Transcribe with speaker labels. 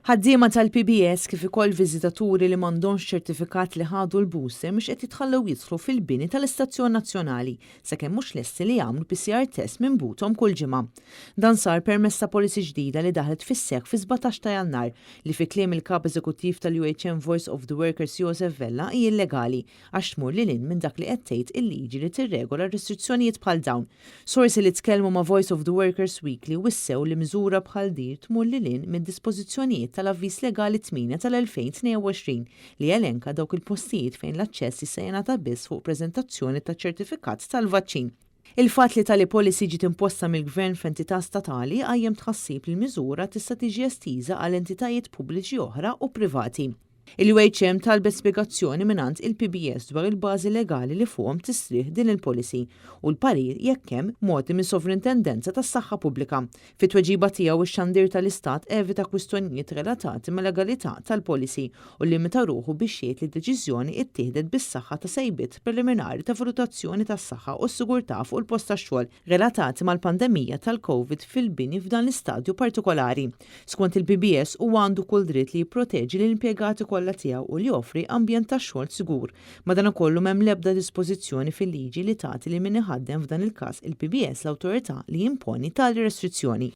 Speaker 1: Ħaddiema tal-PBS kif ukoll viżitaturi li m'għandhomx ċertifikat li ħadu l-booster mhux qed jitħallew jidħlu fil-bini tal-Istazzjon Nazzjonali sakemm mhux lesti li jagħmlu PCR test minn buthom kull ġimgħa. Dan sar permezz ta' policy ġdida li daħlet fis-seħħ fi 17 ta' Jannar li fi kliem il-kap eżekuttiv tal-UHM Voice of the Workers Joseph Vella hija illegali għax tmur lil hinn minn dak li qed tgħid il-liġi li tirregola restrizzjonijiet bħal dawn. Sorsi li tkellmu ma' Voice of the Workers Weekly wissew li miżura bħal din tmur lil hinn mid-dispożizzjonijiet tal-avviż legali 8 tal-2022 li elenka dawk il-postijiet fejn l-aċċess jista' jingħata biss fuq preżentazzjoni ta' ċertifikat tal-vaċċin. Il-fatt li tali policy ġiet imposta mill-Gvern f'entità statali għajjem tħassib li l-miżura tista' tiġi estiża għal entitajiet pubbliċi oħra u privati. Il-UHM talbet spjegazzjoni mingħand il-PBS dwar il-bażi legali li fuqhom tistrieħ din il-policy u l-parir jekk hemm modi minn Sovrintendenza tas-Saħħa Pubblika. Fit-tweġiba tiegħu ix-xandir tal-Istat evita kwistjonijiet relatati mal-legalità tal-policy u limita ruħu biex jgħid li d-deċiżjoni ttieħdet bis-saħħa ta' sejbiet preliminari ta' valutazzjoni tas-saħħa u s-sigurtà fuq il-post tax-xogħol relatati mal-pandemija tal-COVID fil-bini f'dan l-istadju partikolari. Skont il-PBS huwa għandu kull dritt li jipproteġi l-impjegati kollha tiegħu u li joffri ambjent tax-xogħol sigur. Madankollu m'hemm l-ebda dispożizzjoni fil-liġi li tagħti li min iħaddem f'dan il-każ il-PBS l-awtorità li jimponi tali restrizzjoni.